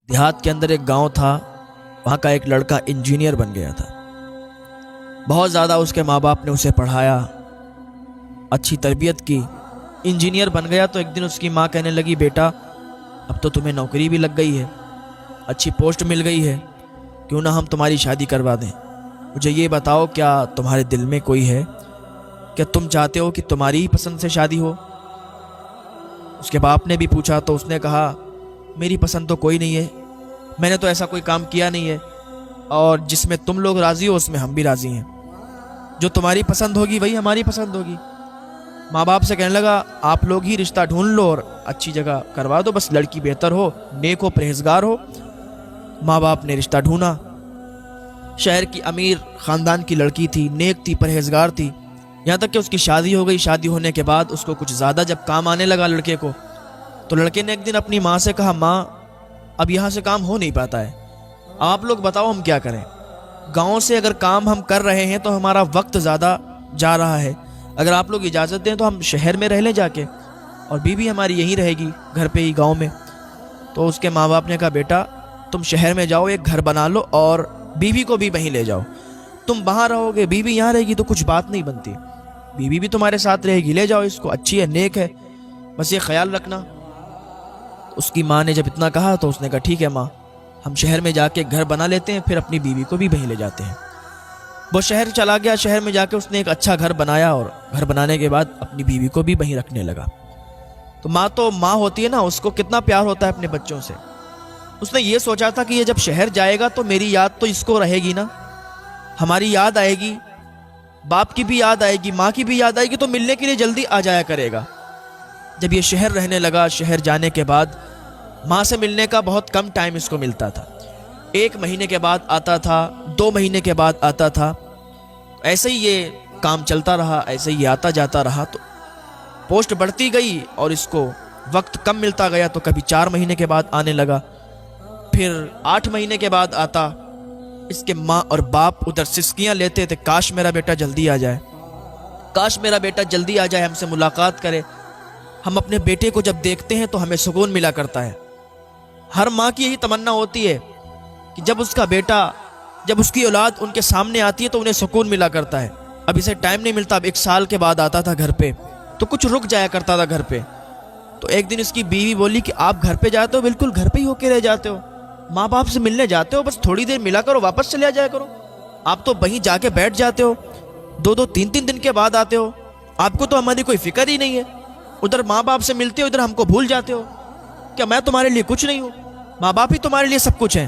دیہات کے اندر ایک گاؤں تھا، وہاں کا ایک لڑکا انجینئر بن گیا تھا۔ بہت زیادہ اس کے ماں باپ نے اسے پڑھایا، اچھی تربیت کی، انجینئر بن گیا۔ تو ایک دن اس کی ماں کہنے لگی، بیٹا اب تو تمہیں نوکری بھی لگ گئی ہے، اچھی پوسٹ مل گئی ہے، کیوں نہ ہم تمہاری شادی کروا دیں؟ مجھے یہ بتاؤ، کیا تمہارے دل میں کوئی ہے؟ کیا تم چاہتے ہو کہ تمہاری ہی پسند سے شادی ہو؟ اس کے باپ نے بھی پوچھا تو اس نے کہا، میری پسند تو کوئی نہیں ہے، میں نے تو ایسا کوئی کام کیا نہیں ہے، اور جس میں تم لوگ راضی ہو اس میں ہم بھی راضی ہیں، جو تمہاری پسند ہوگی وہی ہماری پسند ہوگی۔ ماں باپ سے کہنے لگا، آپ لوگ ہی رشتہ ڈھونڈ لو اور اچھی جگہ کروا دو، بس لڑکی بہتر ہو، نیک ہو، پرہیزگار ہو۔ ماں باپ نے رشتہ ڈھونڈا، شہر کی امیر خاندان کی لڑکی تھی، نیک تھی، پرہیزگار تھی، یہاں تک کہ اس کی شادی ہو گئی۔ شادی ہونے کے بعد اس کو کچھ زیادہ جب کام آنے لگا لڑکے کو، تو لڑکے نے ایک دن اپنی ماں سے کہا، ماں اب یہاں سے کام ہو نہیں پاتا ہے، آپ لوگ بتاؤ ہم کیا کریں؟ گاؤں سے اگر کام ہم کر رہے ہیں تو ہمارا وقت زیادہ جا رہا ہے، اگر آپ لوگ اجازت دیں تو ہم شہر میں رہ لیں جا کے، اور بیوی ہماری یہیں رہے گی گھر پہ ہی گاؤں میں۔ تو اس کے ماں باپ نے کہا، بیٹا تم شہر میں جاؤ، ایک گھر بنا لو اور بیوی کو بھی وہیں لے جاؤ، تم وہاں رہو گے، بیوی یہاں رہے گی تو کچھ بات نہیں بنتی، بیوی بھی تمہارے ساتھ رہے گی، لے جاؤ اس کو، اچھی ہے، نیک ہے، بس یہ خیال رکھنا۔ اس کی ماں نے جب اتنا کہا تو اس نے کہا، ٹھیک ہے ماں، ہم شہر میں جا کے گھر بنا لیتے ہیں، پھر اپنی بیوی کو بھی وہیں لے جاتے ہیں۔ وہ شہر چلا گیا، شہر میں جا کے اس نے ایک اچھا گھر بنایا، اور گھر بنانے کے بعد اپنی بیوی کو بھی وہیں رکھنے لگا۔ تو ماں ہوتی ہے نا، اس کو کتنا پیار ہوتا ہے اپنے بچوں سے۔ اس نے یہ سوچا تھا کہ یہ جب شہر جائے گا تو میری یاد تو اس کو رہے گی نا، ہماری یاد آئے گی، باپ کی بھی یاد آئے گی، ماں کی بھی یاد آئے گی، تو ملنے کے لیے جلدی آ جایا کرے گا۔ جب یہ شہر رہنے لگا، شہر جانے کے بعد ماں سے ملنے کا بہت کم ٹائم اس کو ملتا تھا، 1 مہینے کے بعد آتا تھا، 2 مہینے کے بعد آتا تھا، ایسے ہی یہ کام چلتا رہا، ایسے ہی آتا جاتا رہا، تو پوسٹ بڑھتی گئی اور اس کو وقت کم ملتا گیا، تو کبھی 4 مہینے کے بعد آنے لگا، پھر 8 مہینے کے بعد آتا۔ اس کے ماں اور باپ ادھر سسکیاں لیتے تھے، کاش میرا بیٹا جلدی آ جائے، کاش میرا بیٹا جلدی آ جائے، ہم سے ملاقات کرے۔ ہم اپنے بیٹے کو جب دیکھتے ہیں تو ہمیں سکون ملا کرتا ہے۔ ہر ماں کی یہی تمنا ہوتی ہے کہ جب اس کا بیٹا، جب اس کی اولاد ان کے سامنے آتی ہے تو انہیں سکون ملا کرتا ہے۔ اب اسے ٹائم نہیں ملتا، اب 1 سال کے بعد آتا تھا گھر پہ تو کچھ رک جایا کرتا تھا گھر پہ۔ تو ایک دن اس کی بیوی بولی کہ آپ گھر پہ جاتے ہو، بالکل گھر پہ ہی ہو کے رہ جاتے ہو، ماں باپ سے ملنے جاتے ہو، بس تھوڑی دیر ملا کرو، واپس چلے جایا کرو، آپ تو وہیں جا کے بیٹھ جاتے ہو، 2-2 3-3 دن کے بعد آتے ہو، آپ کو تو ہماری کوئی فکر ہی نہیں ہے، ادھر ماں باپ سے ملتے ہو، ادھر ہم کو بھول جاتے ہو، کیا میں تمہارے لیے کچھ نہیں ہوں؟ ماں باپ ہی تمہارے لیے سب کچھ ہیں۔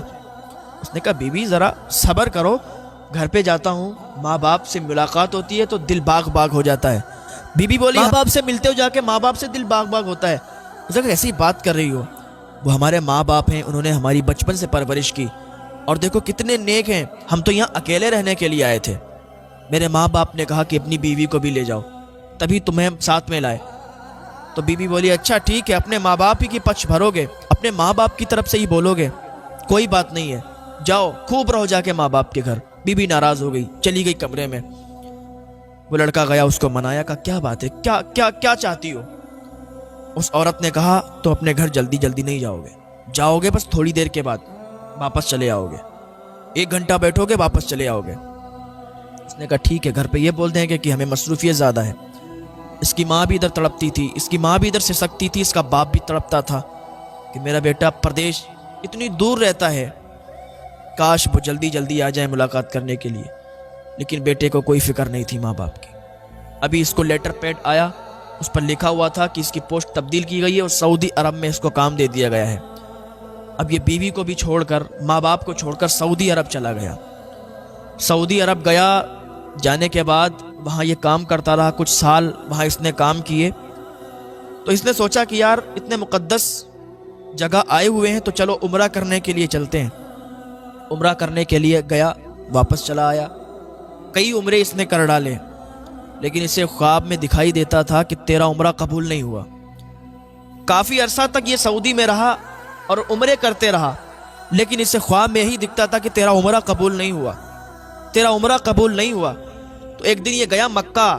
اس نے کہا، بیوی ذرا صبر کرو، گھر پہ جاتا ہوں، ماں باپ سے ملاقات ہوتی ہے تو دل باغ باغ ہو جاتا ہے۔ بیوی بولی، ماں باپ سے ملتے ہو جا کے، ماں باپ سے دل باغ باغ ہوتا ہے؟ اس نے کہا، ایسی بات کر رہی ہو، وہ ہمارے ماں باپ ہیں، انہوں نے ہماری بچپن سے پرورش کی، اور دیکھو کتنے نیک ہیں، ہم تو یہاں اکیلے رہنے کے لیے آئے تھے، میرے ماں باپ نے کہا کہ اپنی بیوی کو بھی لے جاؤ، تبھی تمہیں ساتھ میں لائے۔ تو بیوی بولی، اچھا ٹھیک ہے، اپنے ماں باپ ہی کی پچھ بھرو گے، اپنے ماں باپ کی طرف سے ہی بولو گے، کوئی بات نہیں ہے، جاؤ خوب رہو جا کے ماں باپ کے گھر۔ بیوی ناراض ہو گئی، چلی گئی کمرے میں۔ وہ لڑکا گیا، اس کو منایا، کہا، کیا بات ہے، کیا چاہتی ہو؟ اس عورت نے کہا، تو اپنے گھر جلدی جلدی نہیں جاؤ گے، بس تھوڑی دیر کے بعد واپس چلے آؤ گے، 1 گھنٹہ بیٹھو گے، واپس چلے آؤ گے۔ اس نے کہا، ٹھیک ہے، گھر پہ یہ بول دیں گے کہ ہمیں مصروفیت زیادہ ہے۔ اس کی ماں بھی ادھر تڑپتی تھی، اس کی ماں بھی ادھر سے سکتی تھی، اس کا باپ بھی تڑپتا تھا کہ میرا بیٹا پردیش اتنی دور رہتا ہے، کاش وہ جلدی جلدی آ جائے ملاقات کرنے کے لیے، لیکن بیٹے کو کوئی فکر نہیں تھی ماں باپ کی۔ ابھی اس کو لیٹر پیڈ آیا، اس پر لکھا ہوا تھا کہ اس کی پوسٹ تبدیل کی گئی ہے اور سعودی عرب میں اس کو کام دے دیا گیا ہے۔ اب یہ بیوی کو بھی چھوڑ کر، ماں باپ کو چھوڑ کر سعودی عرب چلا گیا۔ سعودی عرب گیا، جانے کے بعد وہاں یہ کام کرتا رہا، کچھ سال وہاں اس نے کام کیے۔ تو اس نے سوچا کہ یار اتنے مقدس جگہ آئے ہوئے ہیں تو چلو عمرہ کرنے کے لیے چلتے ہیں۔ عمرہ کرنے کے لیے گیا، واپس چلا آیا، کئی عمرے اس نے کر ڈالے، لیکن اسے خواب میں دکھائی دیتا تھا کہ تیرا عمرہ قبول نہیں ہوا۔ کافی عرصہ تک یہ سعودی میں رہا اور عمرے کرتے رہا، لیکن اسے خواب میں یہی دکھتا تھا کہ تیرا عمرہ قبول نہیں ہوا، تیرا عمرہ قبول نہیں ہوا۔ تو ایک دن یہ گیا مکہ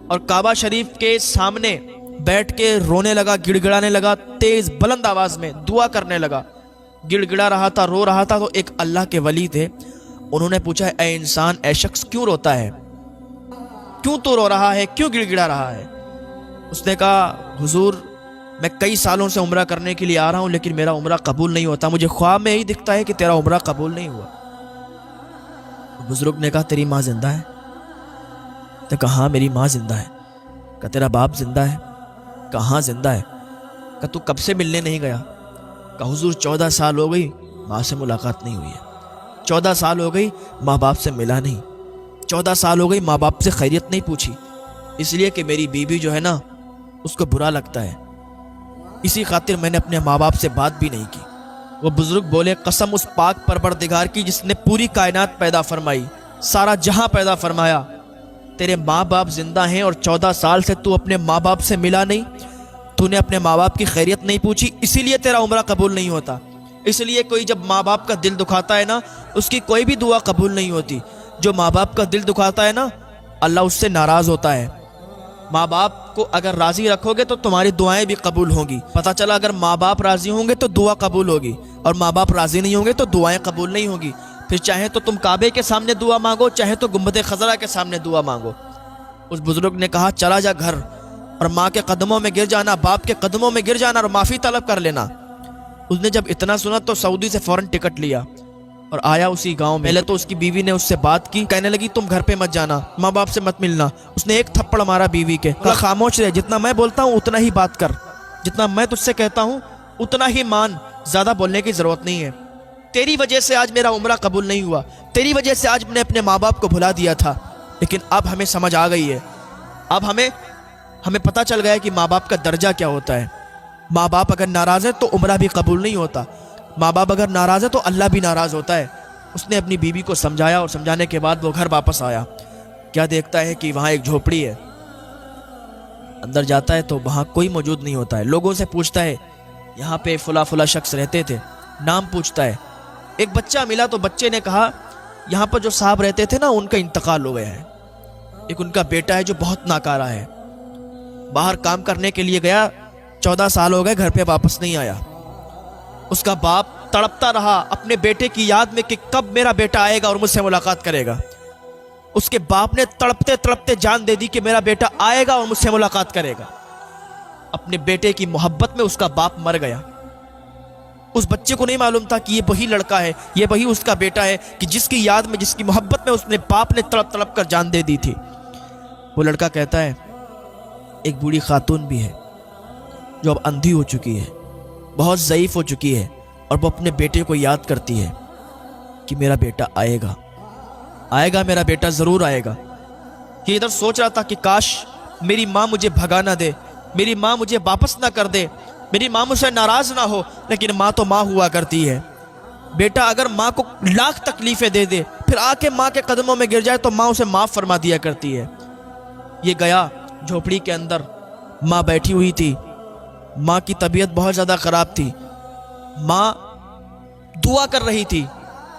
اور کعبہ شریف کے سامنے بیٹھ کے رونے لگا، گڑ گڑانے لگا، تیز بلند آواز میں دعا کرنے لگا گڑ گڑا رہا تھا، رو رہا تھا، تو ایک اللہ کے ولی تھے، انہوں نے پوچھا اے انسان، اے شخص کیوں روتا ہے، کیوں تو رو رہا ہے، کیوں گڑ گڑا رہا ہے؟ اس نے کہا حضور میں کئی سالوں سے عمرہ کرنے کے لیے آ رہا ہوں لیکن میرا عمرہ قبول نہیں ہوتا، مجھے خواب میں ہی دکھتا ہے کہ تیرا عمرہ قبول نہیں ہوا۔ بزرگ نے کہا تیری ماں زندہ ہے؟ تو کہا ہاں میری ماں زندہ ہے۔ کہا تیرا باپ زندہ ہے؟ کہا ہاں زندہ ہے۔ کہا تو کب سے ملنے نہیں گیا؟ کہا حضور 14 سال ہو گئی ماں سے ملاقات نہیں ہوئی ہے، 14 سال ہو گئی ماں باپ سے ملا نہیں، 14 سال ہو گئی ماں باپ سے خیریت نہیں پوچھی، اس لیے کہ میری بیوی جو ہے نا اس کو برا لگتا ہے، اسی خاطر میں نے اپنے ماں باپ سے بات بھی نہیں کی۔ وہ بزرگ بولے قسم اس پاک پروردگار کی جس نے پوری کائنات پیدا فرمائی، سارا جہاں پیدا فرمایا، تیرے ماں باپ زندہ ہیں اور 14 سال سے تو اپنے ماں باپ سے ملا نہیں، تو نے اپنے ماں باپ کی خیریت نہیں پوچھی، اسی لیے تیرا عمرہ قبول نہیں ہوتا۔ اس لیے کوئی جب ماں باپ کا دل دکھاتا ہے نا اس کی کوئی بھی دعا قبول نہیں ہوتی۔ جو ماں باپ کا دل دکھاتا ہے نا اللہ اس سے ناراض ہوتا ہے۔ ماں باپ کو اگر راضی رکھو گے تو تمہاری دعائیں بھی قبول ہوں گی۔ پتہ چلا اگر ماں باپ راضی ہوں گے تو دعا قبول ہوگی، اور ماں باپ راضی نہیں ہوں گے تو دعائیں قبول نہیں ہوں گی۔ پھر چاہے تو تم کعبے کے سامنے دعا مانگو، چاہے تو گنبد خضرا کے سامنے دعا مانگو۔ اس بزرگ نے کہا چلا جا گھر اور ماں کے قدموں میں گر جانا، باپ کے قدموں میں گر جانا اور معافی طلب کر لینا۔ اس نے جب اتنا سنا تو سعودی سے فوراً ٹکٹ لیا اور آیا اسی گاؤں میں۔ پہلے تو اس کی بیوی نے اس سے بات کی، کہنے لگی تم گھر پہ مت جانا، ماں باپ سے مت ملنا۔ اس نے ایک تھپڑ مارا بیوی کے، کہا خاموش رہ، جتنا میں بولتا ہوں اتنا ہی بات کر، جتنا میں تجھ سے کہتا ہوں اتنا ہی مان، زیادہ بولنے کی ضرورت نہیں ہے۔ تیری وجہ سے آج میرا عمرہ قبول نہیں ہوا، تیری وجہ سے آج میں نے اپنے ماں باپ کو بھلا دیا تھا، لیکن اب ہمیں سمجھ آ گئی ہے، اب ہمیں پتہ چل گیا کہ ماں باپ کا درجہ کیا ہوتا ہے۔ ماں باپ اگر ناراض ہے تو عمرہ بھی قبول نہیں ہوتا، ماں باپ اگر ناراض ہے تو اللہ بھی ناراض ہوتا ہے۔ اس نے اپنی بیوی کو سمجھایا اور سمجھانے کے بعد وہ گھر واپس آیا۔ کیا دیکھتا ہے کہ وہاں ایک جھوپڑی ہے، اندر جاتا ہے تو وہاں کوئی موجود نہیں ہوتا ہے۔ لوگوں سے پوچھتا ہے یہاں پہ فلاں شخص رہتے تھے، نام پوچھتا ہے۔ ایک بچہ ملا تو بچے نے کہا یہاں پر جو صاحب رہتے تھے نا ان کا انتقال ہو گیا ہے، ایک ان کا بیٹا ہے جو بہت ناکارہ ہے، باہر کام کرنے کے لیے گیا، 14 سال ہو گئے گھر پہ واپس نہیں آیا۔ اس کا باپ تڑپتا رہا اپنے بیٹے کی یاد میں کہ کب میرا بیٹا آئے گا اور مجھ سے ملاقات کرے گا۔ اس کے باپ نے تڑپتے تڑپتے جان دے دی کہ میرا بیٹا آئے گا اور مجھ سے ملاقات کرے گا۔ اپنے بیٹے کی محبت میں اس کا باپ مر گیا۔ اس بچے کو نہیں معلوم تھا کہ یہ وہی لڑکا ہے، یہ وہی اس کا بیٹا ہے کہ جس کی یاد میں، جس کی محبت میں اس نے باپ نے تڑپ تڑپ کر جان دے دی تھی۔ وہ لڑکا کہتا ہے ایک بوڑھی خاتون بھی ہے جو اب اندھی ہو چکی ہے، بہت ضعیف ہو چکی ہے، اور وہ اپنے بیٹے کو یاد کرتی ہے کہ میرا بیٹا آئے گا، میرا بیٹا ضرور آئے گا۔ یہ ادھر سوچ رہا تھا کہ کاش میری ماں مجھے بھگا نہ دے، میری ماں مجھے واپس نہ کر دے، میری ماں مجھ سے ناراض نہ ہو، لیکن ماں تو ماں ہوا کرتی ہے۔ بیٹا اگر ماں کو لاکھ تکلیفیں دے دے پھر آ کے ماں کے قدموں میں گر جائے تو ماں اسے معاف فرما دیا کرتی ہے۔ یہ گیا جھوپڑی کے اندر، ماں بیٹھی ہوئی تھی، ماں کی طبیعت بہت زیادہ خراب تھی، ماں دعا کر رہی تھی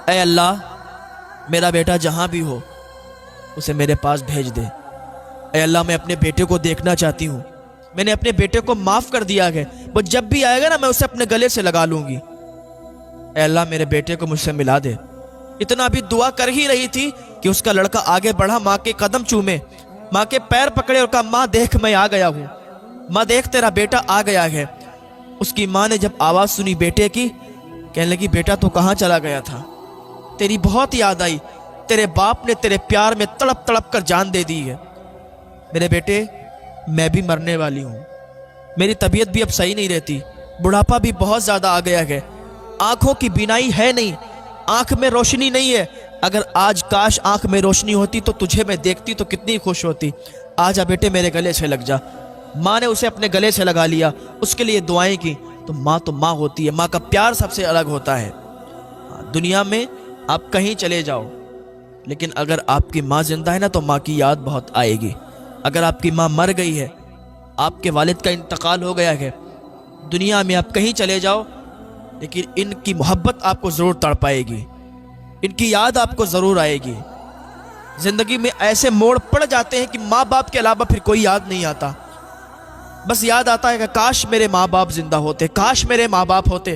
اے اللہ میرا بیٹا جہاں بھی ہو اسے میرے پاس بھیج دے، اے اللہ میں اپنے بیٹے کو دیکھنا چاہتی ہوں، میں نے اپنے بیٹے کو معاف کر دیا ہے، وہ جب بھی آئے گا نا میں اسے اپنے گلے سے لگا لوں گی، اے اللہ میرے بیٹے کو مجھ سے ملا دے۔ اتنا بھی دعا کر ہی رہی تھی کہ اس کا لڑکا آگے بڑھا، ماں کے قدم چومے، ماں کے پیر پکڑے اور کہا ماں دیکھ میں آ گیا ہوں، ماں دیکھ تیرا بیٹا آ گیا ہے۔ اس کی ماں نے جب آواز سنی بیٹے کی، کہنے لگی بیٹا تو کہاں چلا گیا تھا، تیری بہت یاد آئی، تیرے باپ نے تیرے پیار میں تڑپ تڑپ کر جان دے دی ہے۔ میرے بیٹے میں بھی مرنے والی ہوں، میری طبیعت بھی اب صحیح نہیں رہتی، بڑھاپا بھی بہت زیادہ آ گیا ہے، آنکھوں کی بینائی ہے نہیں، آنکھ میں روشنی نہیں ہے، اگر آج کاش آنکھ میں روشنی ہوتی تو تجھے میں دیکھتی تو کتنی خوش ہوتی، آجا بیٹے میرے گلے سے لگ جا۔ ماں نے اسے اپنے گلے سے لگا لیا، اس کے لیے دعائیں کی، تو ماں ہوتی ہے، ماں کا پیار سب سے الگ ہوتا ہے۔ دنیا میں آپ کہیں چلے جاؤ لیکن اگر آپ کی ماں زندہ ہے نا تو ماں کی یاد بہت آئے گی۔ اگر آپ کی ماں مر گئی ہے، آپ کے والد کا انتقال ہو گیا ہے، دنیا میں آپ کہیں چلے جاؤ لیکن ان کی محبت آپ کو ضرور تڑپائے گی، ان کی یاد آپ کو ضرور آئے گی۔ زندگی میں ایسے موڑ پڑ جاتے ہیں کہ ماں باپ کے علاوہ پھر کوئی یاد نہیں آتا، بس یاد آتا ہے کہ کاش میرے ماں باپ زندہ ہوتے، کاش میرے ماں باپ ہوتے،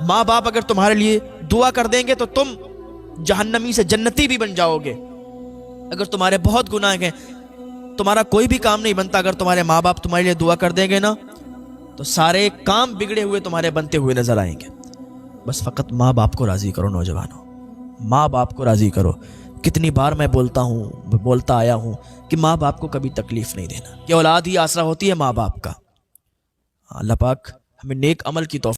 ماں باپ اگر تمہارے لیے دعا کر دیں گے تو تم جہنمی سے جنتی بھی بن جاؤ گے. اگر تمہارے بہت گناہ ہیں، تمہارا کوئی بھی کام نہیں بنتا، اگر تمہارے ماں باپ تمہارے لیے دعا کر دیں گے نا تو سارے کام بگڑے ہوئے تمہارے بنتے ہوئے نظر آئیں گے. بس فقط ماں باپ کو راضی کرو نوجوانوں، ماں باپ کو راضی کرو. کتنی بار میں بولتا آیا ہوں کہ ماں باپ کو کبھی تکلیف نہیں دینا. یہ اولاد ہی آسرا ہوتی ہے ماں باپ کا. اللہ پاک ہمیں نیک عمل کی توفیق